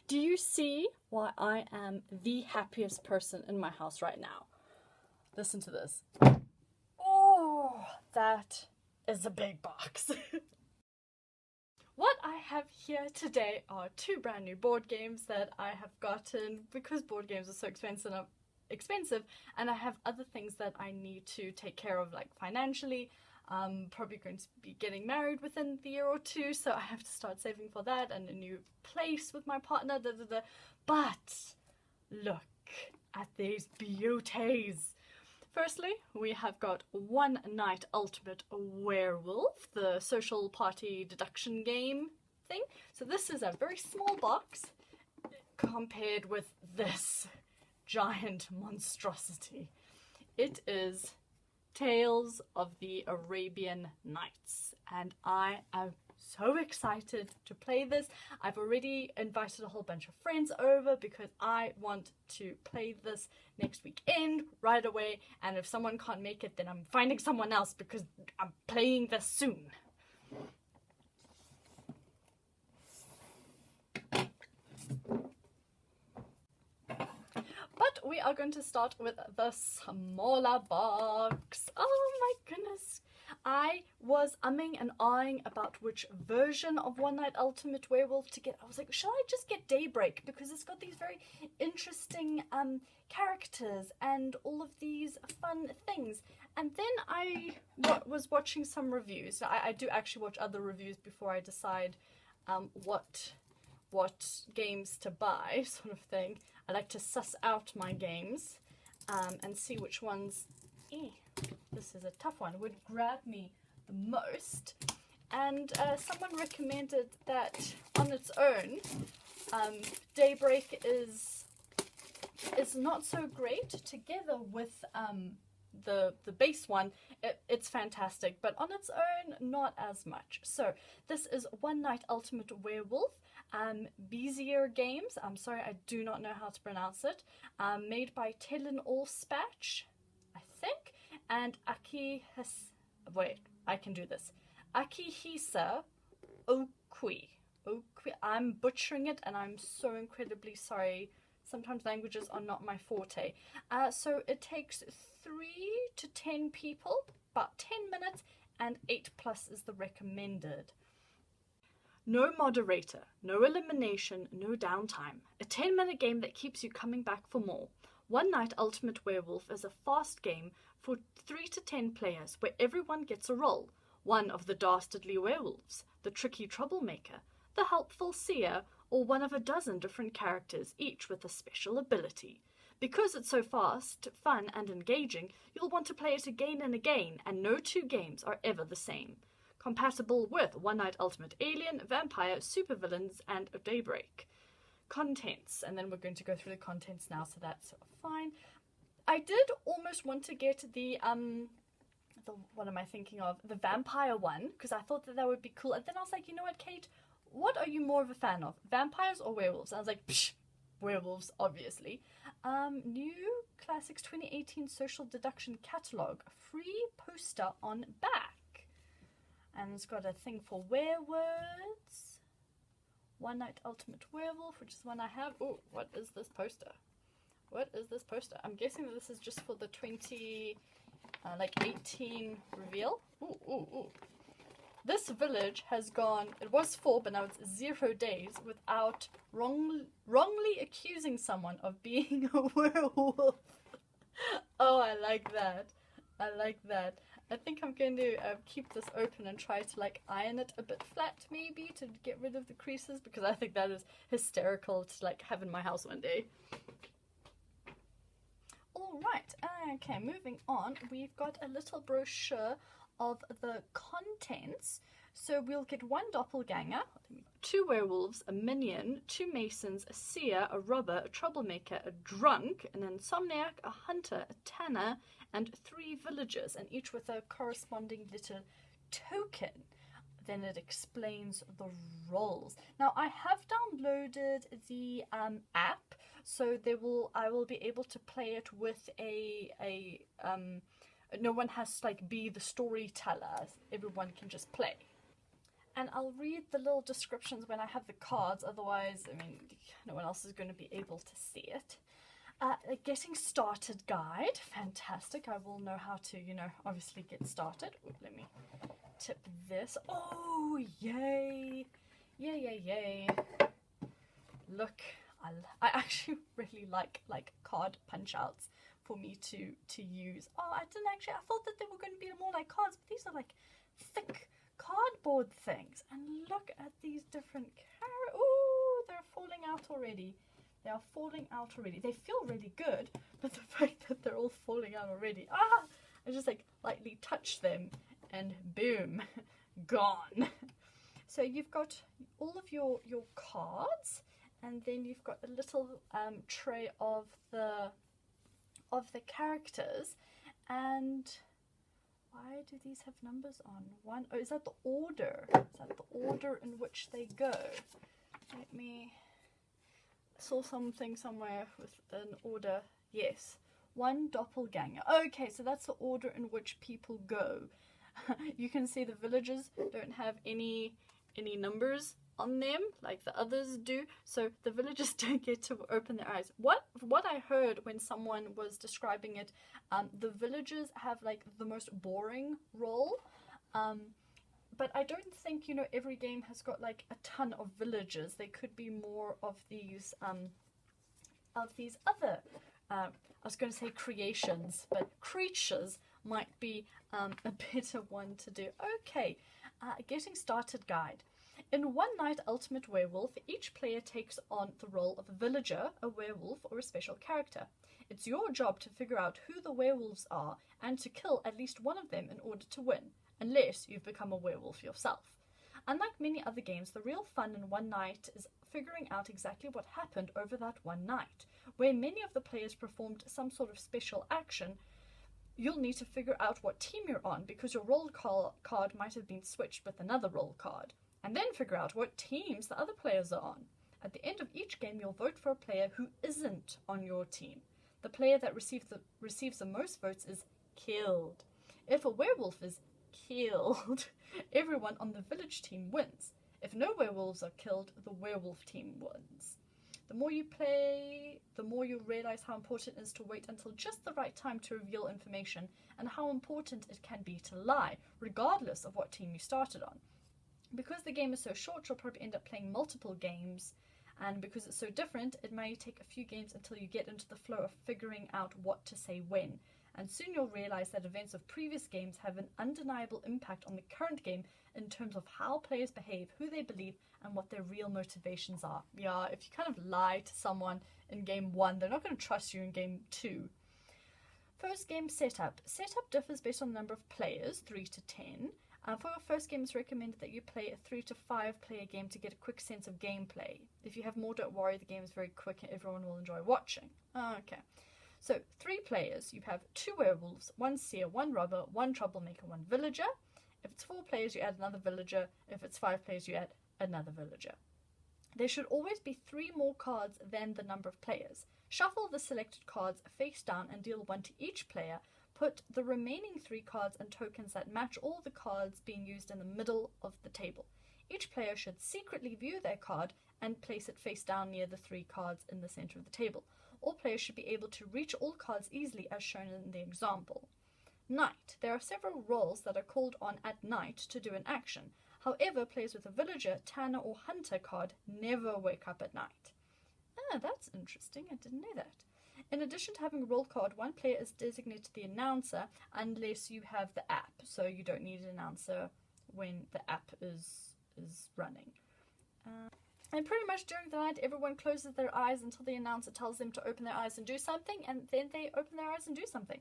Do you see why I am the happiest person in my house right now? Listen to this. Oh, that is a big box. What I have here today are 2 brand new board games that I have gotten because board games are so expensive, and I have other things that I need to take care of, like financially. Probably going to be getting married within the year or 2, so I have to start saving for that and a new place with my partner. But look at these beauties. Firstly, we have got One Night Ultimate Werewolf, the social party deduction game thing. So this is a very small box compared with this giant monstrosity. It is Tales of the Arabian Nights, and I am so excited to play this. I've already invited a whole bunch of friends over because I want to play this next weekend right away, and if someone can't make it, then I'm finding someone else because I'm playing this soon. But we are going to start with the smaller box. Oh my goodness. I was umming and ahhing about which version of One Night Ultimate Werewolf to get. I was like, shall I just get Daybreak? Because it's got these very interesting characters and all of these fun things. And then I was watching some reviews. I do actually watch other reviews before I decide what games to buy, sort of thing. I like to suss out my games and see which ones, this is a tough one, would grab me the most. And someone recommended that on its own, Daybreak is not so great. Together with the base one, it's fantastic, but on its own, not as much. So this is One Night Ultimate Werewolf. Bezier Games, I'm sorry, I do not know how to pronounce it, made by Tellin Allspatch, I think, and Akihisa Okui. I'm butchering it, and I'm so incredibly sorry. Sometimes languages are not my forte. So it takes 3 to 10 people, about 10 minutes, and 8+ is the recommended. No moderator, no elimination, no downtime. A 10-minute game that keeps you coming back for more. One Night Ultimate Werewolf is a fast game for 3 to 10 players where everyone gets a role. One of the dastardly werewolves, the tricky troublemaker, the helpful seer, or one of a dozen different characters, each with a special ability. Because it's so fast, fun, and engaging, you'll want to play it again and again, and no 2 games are ever the same. Compatible with One Night Ultimate Alien, Vampire, Supervillains, and Daybreak. Contents, and then we're going to go through the contents now, so that's fine. I did almost want to get the what am I thinking of? The vampire one, because I thought that would be cool. And then I was like, you know what, Kate? What are you more of a fan of? Vampires or werewolves? And I was like, psh, werewolves, obviously. New Classics 2018 Social Deduction Catalogue. Free poster on back. And it's got a thing for werewords. One Night Ultimate Werewolf, which is one I have. Oh, what is this poster? What is this poster? I'm guessing that this is just for the 2018 reveal. Ooh, ooh, ooh. This village has gone, it was 4, but now it's 0 days without wrongly accusing someone of being a werewolf. Oh, I like that. I like that. I think I'm going to keep this open and try to like iron it a bit flat maybe to get rid of the creases, because I think that is hysterical to like have in my house one day. Alright, okay, moving on. We've got a little brochure of the contents. So we'll get 1 doppelganger, 2 werewolves, a minion, 2 masons, a seer, a robber, a troublemaker, a drunk, an insomniac, a hunter, a tanner, and 3 villagers, and each with a corresponding little token. Then it explains the roles. Now I have downloaded the app, so I will be able to play it with no one has to like be the storyteller. Everyone can just play. And I'll read the little descriptions when I have the cards, otherwise, I mean, no one else is going to be able to see it. A getting started guide, fantastic. I will know how to, obviously get started. Ooh, let me tip this. Oh, yay! Yay. Look, I actually really like card punch outs for me to use. Oh, I thought that they were going to be more like cards, but these are like thick cardboard things. And look at these different ooh, they're falling out already. They are falling out already. They feel really good, but the fact that they're all falling out already, I just lightly touch them and boom, gone. So you've got all of your cards, and then you've got a little tray of the characters. And why do these have numbers on? One, oh, is that the order? Is that the order in which they go? Let me... saw something somewhere with an order. Yes, 1 doppelganger. Okay, so that's the order in which people go. You can see the villagers don't have any numbers on them like the others do, so the villagers don't get to open their eyes. What I heard when someone was describing it, the villagers have like the most boring role, but I don't think every game has got like a ton of villagers. There could be more of these other I was going to say creations, but creatures might be a better one to do. Okay, getting started guide. In One Night Ultimate Werewolf, each player takes on the role of a villager, a werewolf, or a special character. It's your job to figure out who the werewolves are and to kill at least one of them in order to win, unless you've become a werewolf yourself. Unlike many other games, the real fun in One Night is figuring out exactly what happened over that one night. Where many of the players performed some sort of special action, you'll need to figure out what team you're on because your roll card might have been switched with another roll card, and then figure out what teams the other players are on. At the end of each game, you'll vote for a player who isn't on your team. The player that receives the most votes is killed. If a werewolf is killed, everyone on the village team wins. If no werewolves are killed, the werewolf team wins. The more you play, the more you realize how important it is to wait until just the right time to reveal information, and how important it can be to lie, regardless of what team you started on. Because the game is so short, you'll probably end up playing multiple games, and because it's so different, it may take a few games until you get into the flow of figuring out what to say when. And soon you'll realize that events of previous games have an undeniable impact on the current game in terms of how players behave, who they believe, and what their real motivations are. Yeah, if you kind of lie to someone in game 1, they're not going to trust you in game 2. First game setup. Setup differs based on the number of players, 3 to 10. For your first game, it's recommended that you play a 3 to 5 player game to get a quick sense of gameplay. If you have more, don't worry, the game is very quick and everyone will enjoy watching. Okay. So, 3 players, you have 2 werewolves, 1 seer, 1 robber, 1 troublemaker, 1 villager. If it's 4 players, you add another villager. If it's 5 players, you add another villager. There should always be 3 more cards than the number of players. Shuffle the selected cards face down and deal 1 to each player. Put the remaining 3 cards and tokens that match all the cards being used in the middle of the table. Each player should secretly view their card and place it face down near the 3 cards in the center of the table. All players should be able to reach all cards easily as shown in the example. Night. There are several roles that are called on at night to do an action. However, players with a villager, tanner, or hunter card never wake up at night. That's interesting. I didn't know that. In addition to having a roll card, one player is designated the announcer unless you have the app. So you don't need an announcer when the app is running. And pretty much during the night, everyone closes their eyes until the announcer tells them to open their eyes and do something, and then they open their eyes and do something.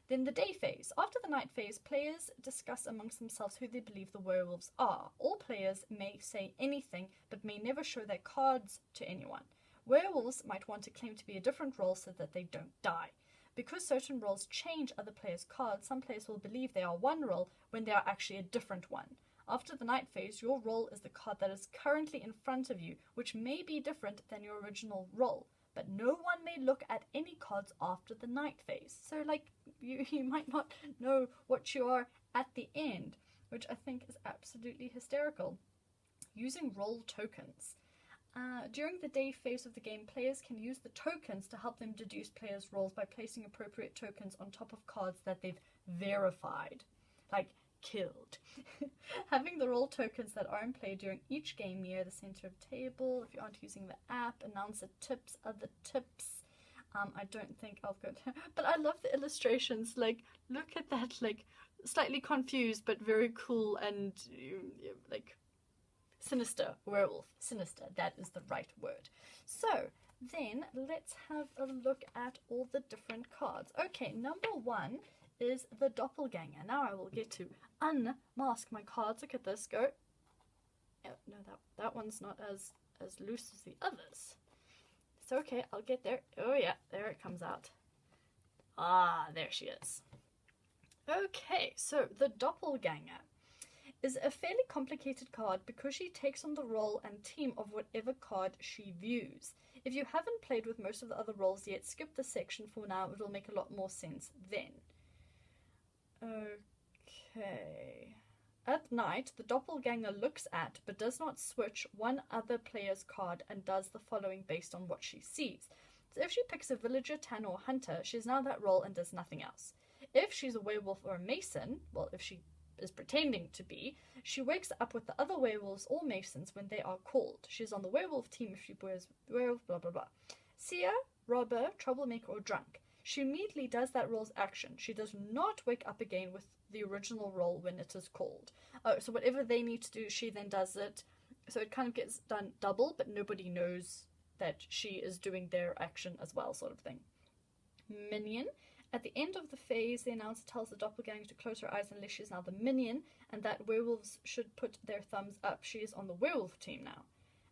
Then the day phase. After the night phase, players discuss amongst themselves who they believe the werewolves are. All players may say anything, but may never show their cards to anyone. Werewolves might want to claim to be a different role so that they don't die. Because certain roles change other players' cards, some players will believe they are one role when they are actually a different one. After the night phase, your role is the card that is currently in front of you, which may be different than your original role. But no one may look at any cards after the night phase. So, you might not know what you are at the end. which I think is absolutely hysterical. Using role tokens. During the day phase of the game, players can use the tokens to help them deduce players' roles by placing appropriate tokens on top of cards that they've verified, like killed. Having the role tokens that are in play during each game near the center of the table. If you aren't using the app, announcer tips, other tips. I don't think I'll go there. But I love the illustrations. Like, look at that, like, slightly confused, but very cool and, like, sinister. Werewolf. Sinister. That is the right word. So, then, let's have a look at all the different cards. Okay, number 1 is the Doppelganger. Now I will get to unmask my cards. Look at this. Go. Oh, no, that one's not as loose as the others. It's okay. I'll get there. Oh, yeah. There it comes out. Ah, there she is. Okay, so the Doppelganger is a fairly complicated card because she takes on the role and team of whatever card she views. If you haven't played with most of the other roles yet, skip this section for now. It will make a lot more sense then. Okay. At night, the Doppelganger looks at, but does not switch, one other player's card and does the following based on what she sees. So if she picks a villager, tanner, or hunter, she's now that role and does nothing else. If she's a werewolf or a mason, well, if she is pretending to be, she wakes up with the other werewolves or masons when they are called. She's on the werewolf team if she wears werewolf, blah, blah, blah. Seer, robber, troublemaker, or drunk. She immediately does that role's action. She does not wake up again with the original role when it is called. Oh, so whatever they need to do, she then does it. So it kind of gets done double, but nobody knows that she is doing their action as well, sort of thing. Minion. At the end of the phase, the announcer tells the Doppelganger to close her eyes unless she's now the minion, and that werewolves should put their thumbs up. She is on the werewolf team now.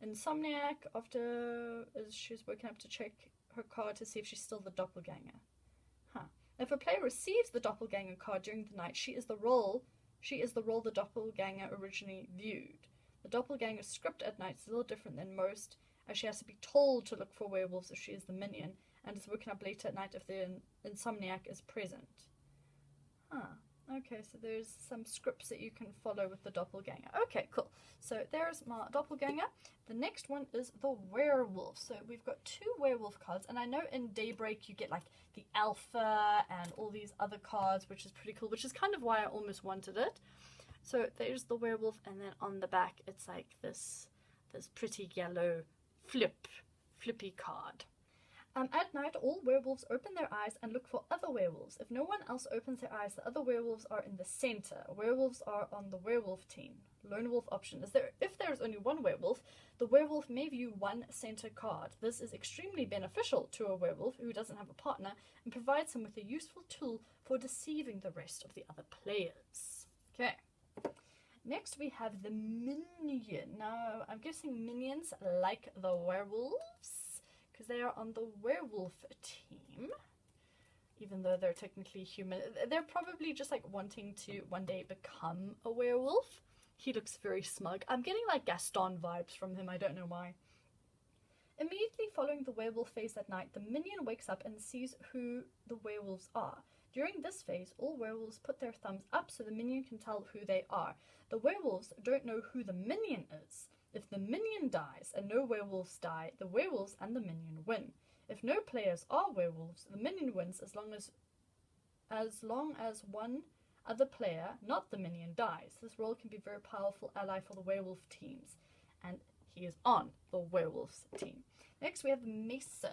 Insomniac, after she's woken up to check her card to see if she's still the Doppelganger. If a player receives the Doppelganger card during the night, she is the role the Doppelganger originally viewed. The Doppelganger script at night is a little different than most, as she has to be told to look for werewolves if she is the minion, and is woken up later at night if the insomniac is present. Okay, so there's some scripts that you can follow with the Doppelganger. Okay, cool. So there's my Doppelganger. The next one is the Werewolf. So we've got 2 werewolf cards, and I know in Daybreak you get like the Alpha and all these other cards, which is pretty cool, which is kind of why I almost wanted it. So there's the Werewolf, and then on the back it's like this pretty yellow flippy card. At night, all werewolves open their eyes and look for other werewolves. If no one else opens their eyes, the other werewolves are in the center. Werewolves are on the werewolf team. Lone wolf option is there. If there is only one werewolf, the werewolf may view one center card. This is extremely beneficial to a werewolf who doesn't have a partner and provides him with a useful tool for deceiving the rest of the other players. Okay. Next, we have the minion. Now, I'm guessing minions like the werewolves, because they are on the werewolf team, even though they're technically human. They're probably just like wanting to one day become a werewolf. He looks very smug. I'm getting like Gaston vibes from him, I don't know why. Immediately following the werewolf phase at night, the minion wakes up and sees who the werewolves are. During this phase, all werewolves put their thumbs up so the minion can tell who they are. The werewolves don't know who the minion is. If the minion dies and no werewolves die, the werewolves and the minion win. If no players are werewolves, the minion wins as long as one other player, not the minion, dies. This role can be a very powerful ally for the werewolf teams, and he is on the werewolves team. Next we have Mason.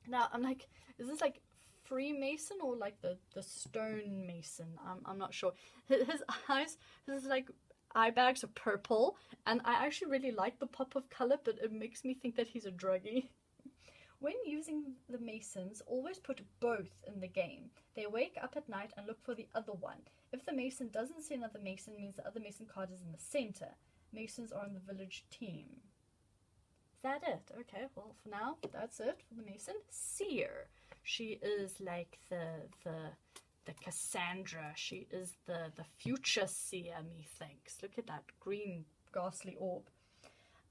Now I'm like, is this like Freemason or like the stone mason? I'm not sure. His eyes, his like eye bags are purple, and I actually really like the pop of color, but it makes me think that he's a druggie. When using the masons, always put both in the game. They wake up at night and look for the other one. If the mason doesn't see another mason, it means the other mason card is in the center. Masons are on the village team. Is that it? Okay, well for now, that's it for the mason. Seer. She is like the Cassandra. She is the future seer, methinks. Look at that green ghastly orb.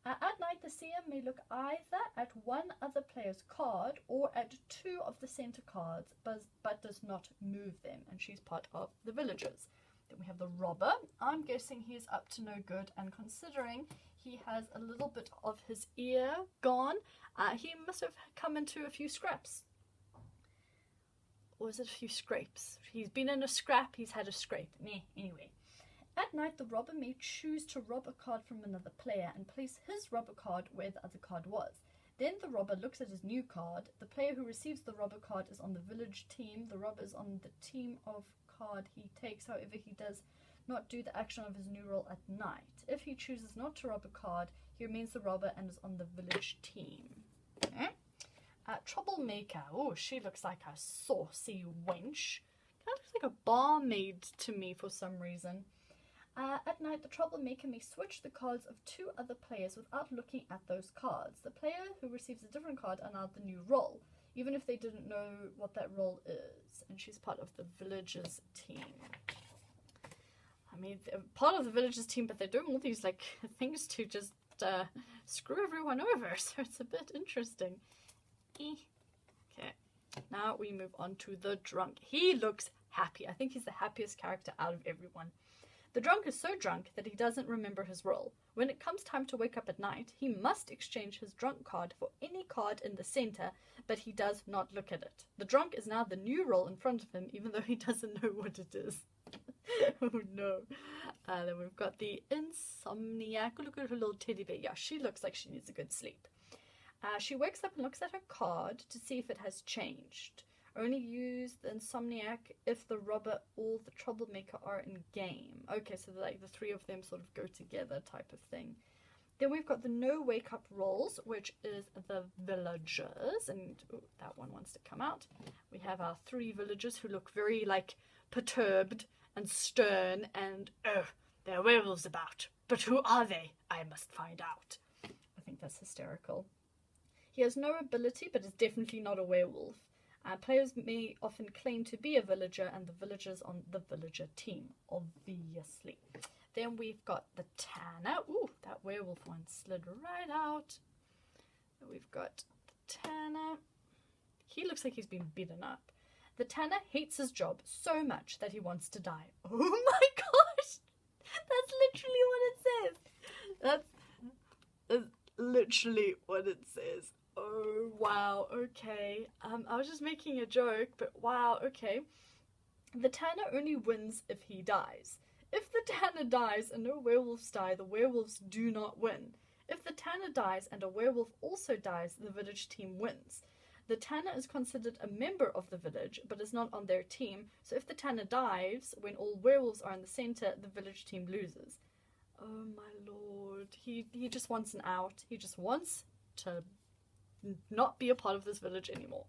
At night, the seer may look either at one other player's card or at 2 of the center cards, but does not move them, and she's part of the villagers. Then we have the robber. I'm guessing he's up to no good, and considering he has a little bit of his ear gone, he must have come into a few scraps. Or is it a few scrapes? He's been in a scrap, he's had a scrape. Anyway. At night, the robber may choose to rob a card from another player and place his robber card where the other card was. Then the robber looks at his new card. The player who receives the robber card is on the village team. The robber is on the team of card he takes. However, he does not do the action of his new roll at night. If he chooses not to rob a card, he remains the robber and is on the village team. Okay. Troublemaker. Oh, she looks like a saucy wench. Kind of looks like a barmaid to me for some reason. At night, the Troublemaker may switch the cards of two other players without looking at those cards. The player who receives a different card are now the new role, even if they didn't know what that role is. And she's part of the villagers team. I mean, they're part of the villagers team, but they're doing all these like things to just screw everyone over. So it's a bit interesting. Okay, now we move on to the drunk. He looks happy. I think he's the happiest character out of everyone. The drunk is so drunk that he doesn't remember his role. When it comes time to wake up at night, he must exchange his drunk card for any card in the center, but he does not look at it. The drunk is now the new role in front of him, even though he doesn't know what it is. Oh no. Then we've got the insomniac. Oh, look at her little teddy bear. Yeah, she looks like she needs a good sleep. She wakes up and looks at her card to see if it has changed. Only use the insomniac if the robber or the troublemaker are in game. Okay, so like the three of them sort of go together type of thing. Then we've got the no wake up rolls, which is the villagers, and that one wants to come out. We have our three villagers who look very like perturbed and stern, and there are werewolves about, but who are they? I must find out. I think that's hysterical. He has no ability, but is definitely not a werewolf. Players may often claim to be a villager, and the villagers on the villager team, obviously. Then we've got the Tanner. Ooh, that werewolf one slid right out. We've got the Tanner. He looks like he's been beaten up. The Tanner hates his job so much that he wants to die. Oh my gosh! That's literally what it says. That's literally what it says. Oh, wow, okay. I was just making a joke, but wow, okay. The Tanner only wins if he dies. If the Tanner dies and no werewolves die, the werewolves do not win. If the Tanner dies and a werewolf also dies, the village team wins. The Tanner is considered a member of the village, but is not on their team, so if the Tanner dies when all werewolves are in the center, the village team loses. Oh my lord. He just wants an out. He just wants to not be a part of this village anymore.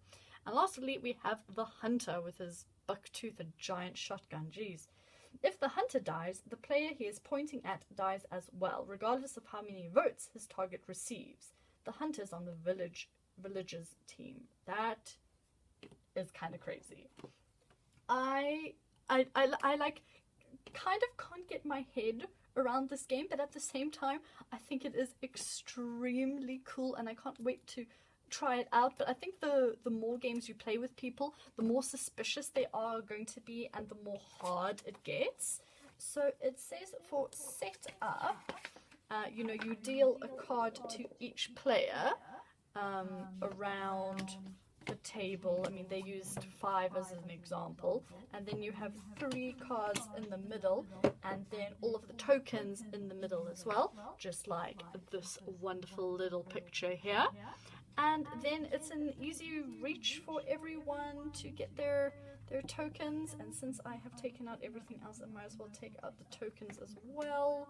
And lastly, we have the hunter with his buck-tooth and giant shotgun. Jeez. If the hunter dies, the player he is pointing at dies as well, regardless of how many votes his target receives. The hunter's on the villagers team. That is kind of crazy. I like kind of can't get my head around this game, but at the same time I think it is extremely cool and I can't wait to try it out. But I think the more games you play with people, the more suspicious they are going to be and the more hard it gets. So it says for setup, you deal a card to each player around the table. I mean, they used 5 as an example, and then you have 3 cards in the middle, and then all of the tokens in the middle as well, just like this wonderful little picture here. And then it's an easy reach for everyone to get their tokens, and since I have taken out everything else, I might as well take out the tokens as well.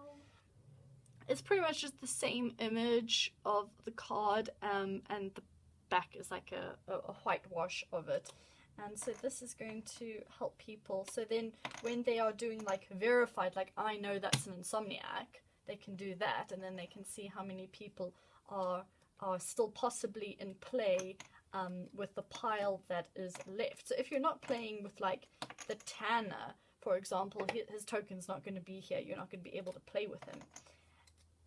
It's pretty much just the same image of the card, and the back is like a whitewash of it. And so this is going to help people. So then when they are doing like verified, like I know that's an insomniac, they can do that, and then they can see how many people are still possibly in play with the pile that is left. So if you're not playing with like the Tanner, for example, his token's not going to be here. You're not going to be able to play with him.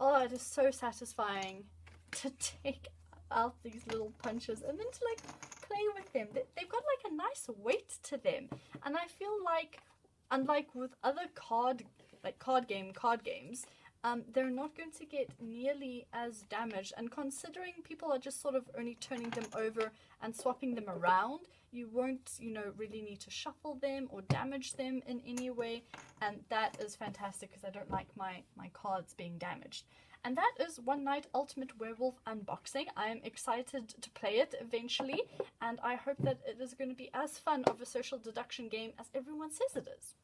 Oh, it is so satisfying to take out these little punches and then to like play with them. They've got like a nice weight to them, and I feel like unlike with other card games, they're not going to get nearly as damaged. And considering people are just sort of only turning them over and swapping them around, you won't, really need to shuffle them or damage them in any way. And that is fantastic because I don't like my cards being damaged. And that is One Night Ultimate Werewolf Unboxing. I am excited to play it eventually, and I hope that it is going to be as fun of a social deduction game as everyone says it is.